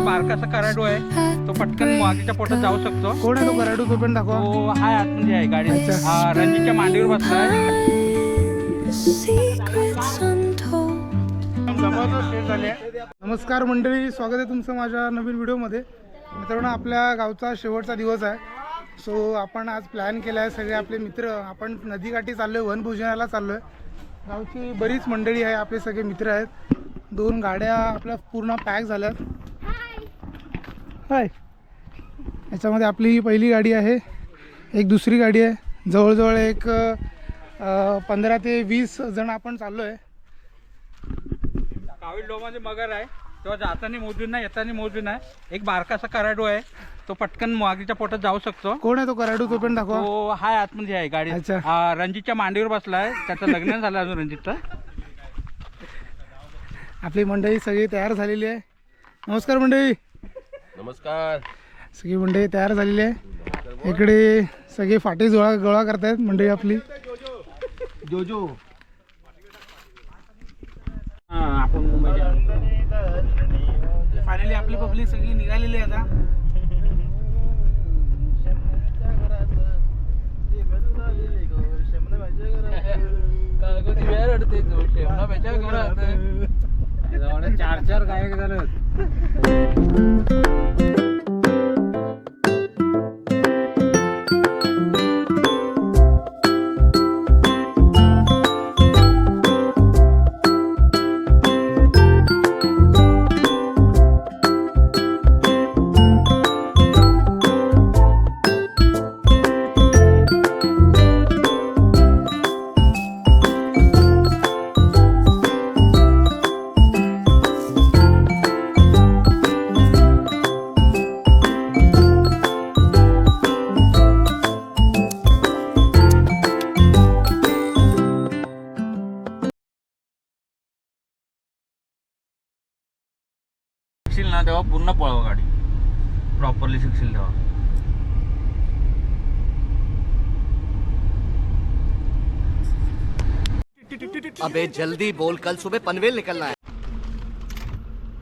एक बारकासा कराडू आहे, तो पटकन मागीच्या पोटात जाऊ शकतो. कोण आहे तो कराडू? तो पण दाखवा. तो हाय आतमध्ये आहे गाडी. रणजीतच्या मांडीवर बसलाय. नमस्कार मंडळी, स्वागत आहे तुमचं माझ्या नवीन व्हिडिओमध्ये. मित्रांनो, आपल्या गावचा शेवटचा दिवस आहे. सो आपण आज प्लॅन केला आहे, सगळे आपले मित्र आपण नदीकाठी चाललो आहे, वनभोजनाला चाललो आहे. गावची बरीच मंडळी आहे, आपले सगळे मित्र आहेत. 2 गाड्या आपल्या पूर्ण पॅक झाल्यात. हाय, याच्यामध्ये आपली ही पहिली गाडी आहे, एक दुसरी गाडी आहे. जवळजवळ एक 15 ते 20 जण आपण चाललो आहे. कावीळ डोमाचे मगर आहे, तेव्हा जाताना मोजून नाही, येताना मोजून आहे. एक बारकासा कराडू आहे, तो पटकन मागीच्या पोटात जाऊ शकतो. कोण आहे तो कराडू? तो पण दाखवा. तो हाय आतमध्ये आहे गाडी. रणजीतच्या मांडीवर बसलाय, त्याचं लग्न झालं अजून रणजितचं. आपली मंडळी सगळी तयार झालेली आहे. नमस्कार मंडळी. नमस्कार. सगळी मंडळी तयार झालेली आहे. इकडे सगळे फाटे गोळा करतायत मंडळी आपली. जोजो आपण फायनली आपली पब्लिक सगळी निघालेली आहे आता. चार गायक झाले. ना तेव्हा पूर्ण पळवा गाडी प्रॉपरली शिकशील तेव्हा. अबे जल्दी बोल, कल सुबह पनवेल निकलना है.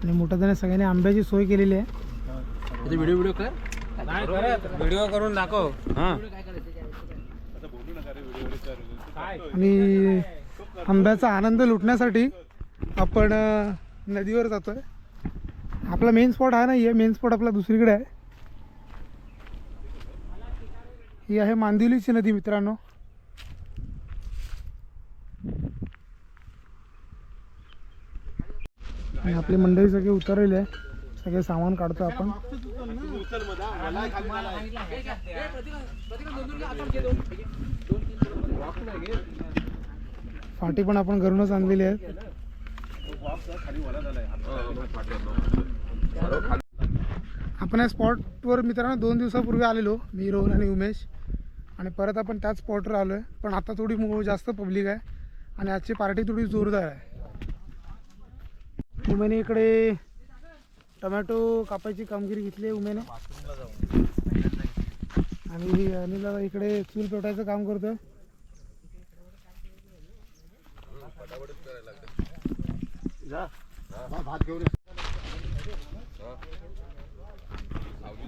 आणि मोठ्या त्याने सगळ्यांनी आंब्याची सोय केलेली आहे. व्हिडिओ कर, व्हिडिओ करून दाखव. आणि आंब्याचा आनंद लुटण्यासाठी आपण नदीवर जातोय. आपला मेन स्पॉट हा नाही आहे, मेन स्पॉट आपला दुसरीकडे आहे. ही आहे मांदिवलीची नदी मित्रांनो. आणि आपली मंडळी सगळे उतरलेले आहे, सगळे सामान काढतो आपण. फाटी पण आपण घरूनच आणलेली आहेत. आपण या स्पॉटवर मित्रांनो 2 दिवसापूर्वी आलेलो, मी, रोहन आणि उमेश. आणि परत आपण त्याच स्पॉटवर आलो आहे, पण आता थोडी जास्त पब्लिक आहे आणि आजची पार्टी थोडी जोरदार आहे. उमेने इकडे टोमॅटो कापायची कामगिरी घेतली आहे उमेने. आणि अनिला इकडे चूल पेटायचं काम करतोय.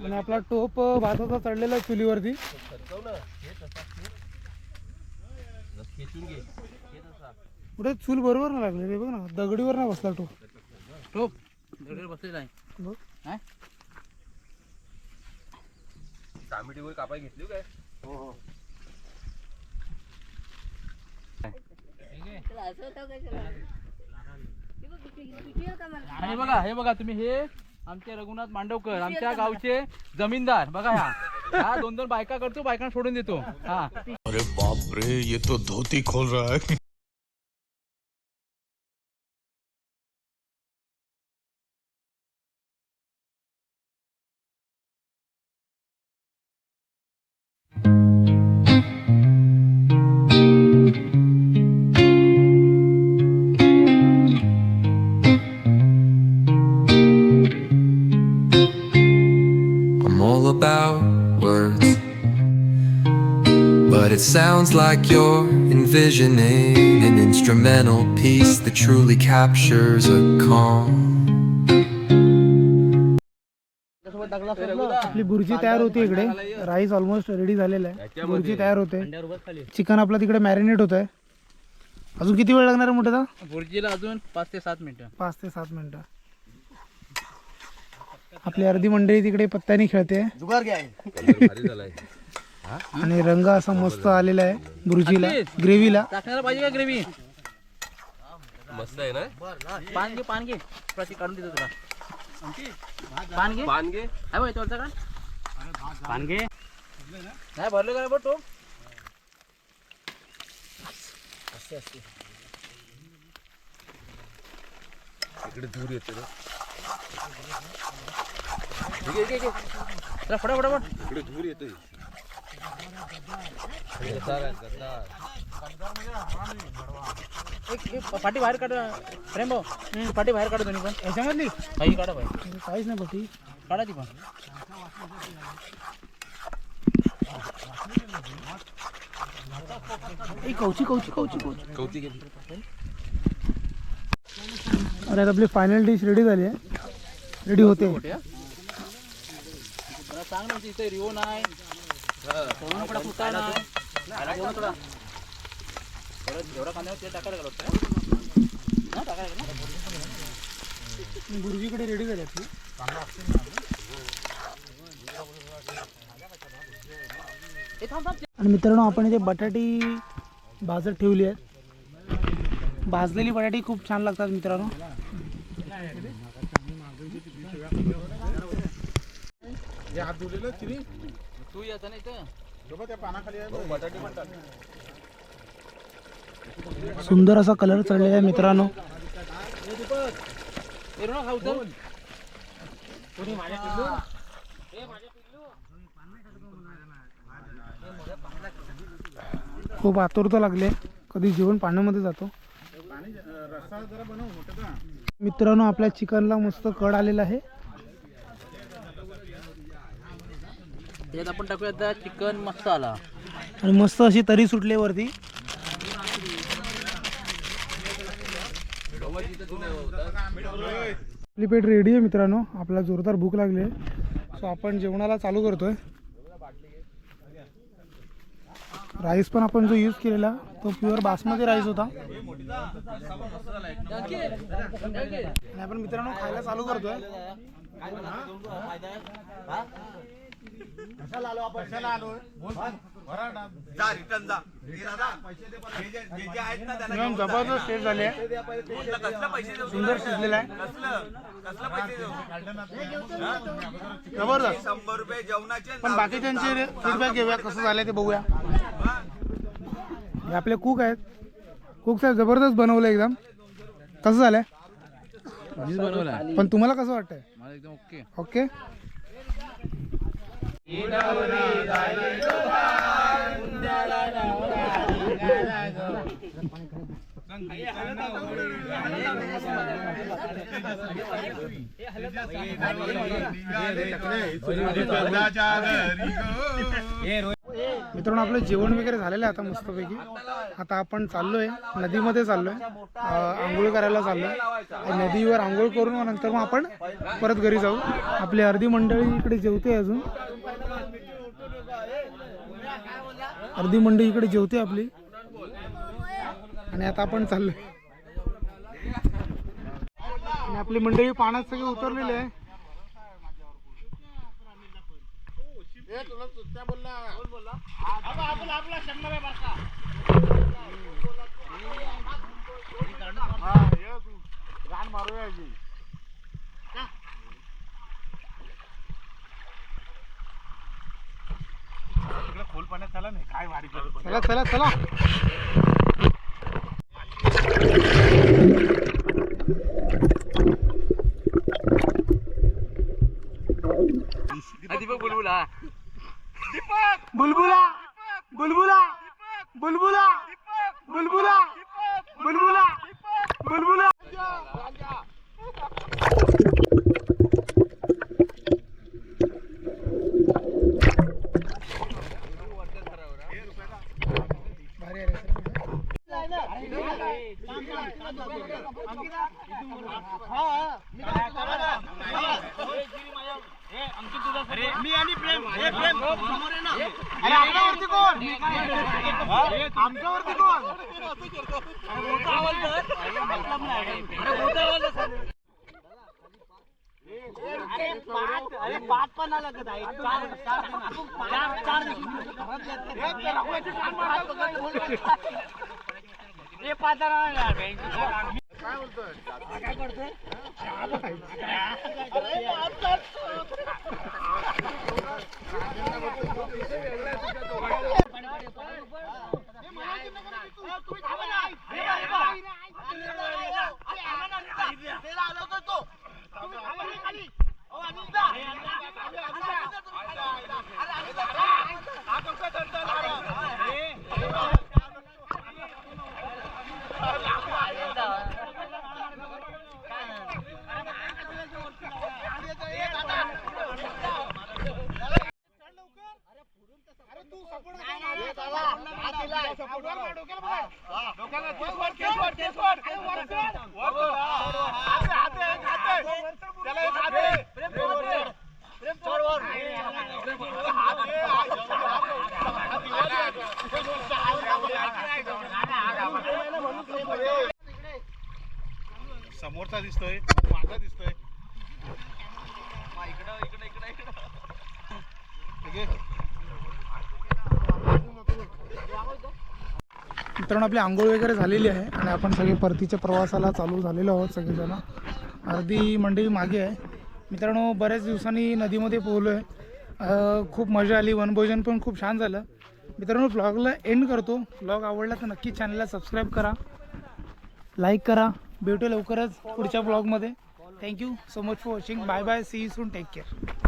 आणि आपला टोप भाताचा चढलेला आहे चुलीवरती. कुठे चूल बरोबर नाही लागले रे, बघ ना, दगडीवर नाही बसला टोप दगडीवर बसलेला आहे. बघ. तांबडीवर कापाय घेतली काय? हो. हे बघा तुम्ही, हे आमचे रघुनाथ मांडवकर, आमच्या गावचे जमीनदार. बघा ह्या 2 बायका करतो, बायकांना सोडून देतो. हा, अरे बाप रे, ये तो धोती खोल रहा है. About words, but it sounds like you're envisioning an instrumental piece that truly captures a calm आपली बुर्जी तयार होती इकडे. राईस ऑलमोस्ट रेडी झालेला आहे. बुर्जी तयार होते. चिकन आपलं तिकडे मॅरिनेट होत आहे. अजून किती वेळ लागणार आहे मोठा? बुर्जीला अजून 5 ते 7 मिनिटं. 5 ते 7 मिनिटं. आपली अर्धी मंडळी तिकडे पत्त्याने खेळते आणि रंग असा मस्त आलेला आहे बुर्जीला, ग्रेव्हीला. टाकण्याला पाहिजे का ग्रेव्ही? मस्त आहे ना. पान घे प्रति काढून देतो तुला. पान घे आहे बघ याच्यावरचा का पान घे. नाही भरलं का बघ तो. इकडे धूर येते रे. फटाफट इकडे धूर येतोय. एक पाठी बाहेर काढ प्रेम भाऊ. पाठी बाहेर काढ दोन्ही पण. याच्यामधली काही काढा भाई. काहीच नाही पट्टी. काढा ती पण. कौची अरे आपली फायनल डिश रेडी झाली आहे. रेडी होते. सांग ना इथे रिओ नाही. फुटा नाही. एवढा कांद्यावर ते टाकायला गेलो बुर्जीकडे रेडी झाली आपली. आणि मित्रांनो आपण इथे बटाटी भाजत ठेवली आहे. भाजलेली बटाटी खूप छान लागतात मित्रांनो. तू येत नाही इथं. सुंदर असा कलर चढलेला आहे मित्रांनो. खूप आतुरता लागले. कधी जेवण पाण्यामध्ये जातो. मित्रांनो आपल्या चिकनला मस्त कड आलेला आहे. त्यात आपण टाकूया आता चिकन मसाला. आणि मस्त अशी तरी सुटली वरती. आपली प्लेट रेडी आहे मित्रांनो. आपल्याला जोरदार भूक लागली आहे. सो आपण जेवणाला चालू करतोय. राईस पण आपण जो यूज केलेला तो प्युअर बासमती राईस होता. आणि आपण मित्रांनो खायला चालू करतोय. जबरदस्त टेस्ट झाली आहे. सुंदर शिजलेला आहे. जबरदस्त. 100 रुपये जेवणाचे. पण बाकीच्यांचे फीडबॅक घेऊया कसं झालंय ते बघूया. हे आपले कुक आहेत. कुक साहेब जबरदस्त बनवलं एकदम. कसं झालंय? बनवला. पण तुम्हाला कसं वाटतंय? मला एकदम ओके. ओके. मित्रांनो आपलं जेवण वगैरे झालेलं आहे आता मस्तपैकी. आता आपण चाललोय नदीमध्ये चाललोय. आंघोळ करायला चाललोय. नदीवर आंघोळ करून नंतर मग आपण परत घरी जाऊ. आपली अर्धी मंडळी इकडे जेवते. अजून अर्धी मंडळी इकडे जेवते आपली. आणि आता आपण चाललोय. आणि आपली मंडळी पाण्यात सगळे उतरलेले आहे. खोल पाण्यात चला नाही काय वारी. चला चला चला. दीपक बुलबुला. बुलबुला बुलबुला बुलबुला बुलबुला बुलबुला बुलबुला. आपल्यावरती कोण आमच्यावरती कोण अरे 5 पण आला का 4 काय बोलतोय काय करतोय समोरचा दिसतोय माझा दिसतोय मित्रांनो आपली आंघोळ वगैरे झालेली आहे आणि आपण सगळे परतीच्या प्रवासाला चालू झालेलो आहोत सगळेजण. अर्धी मंडळी मागे आहे. मित्रांनो बऱ्याच दिवसांनी नदीमध्ये पोहलो आहे. खूप मजा आली. वनभोजन पण खूप छान झालं. मित्रांनो ब्लॉगला एंड करतो. ब्लॉग आवडला तर नक्की चॅनलला सबस्क्राईब करा, लाईक करा. भेटू लवकरच पुढच्या ब्लॉगमध्ये. Thank you so much for watching. Bye bye. See you soon. Take care.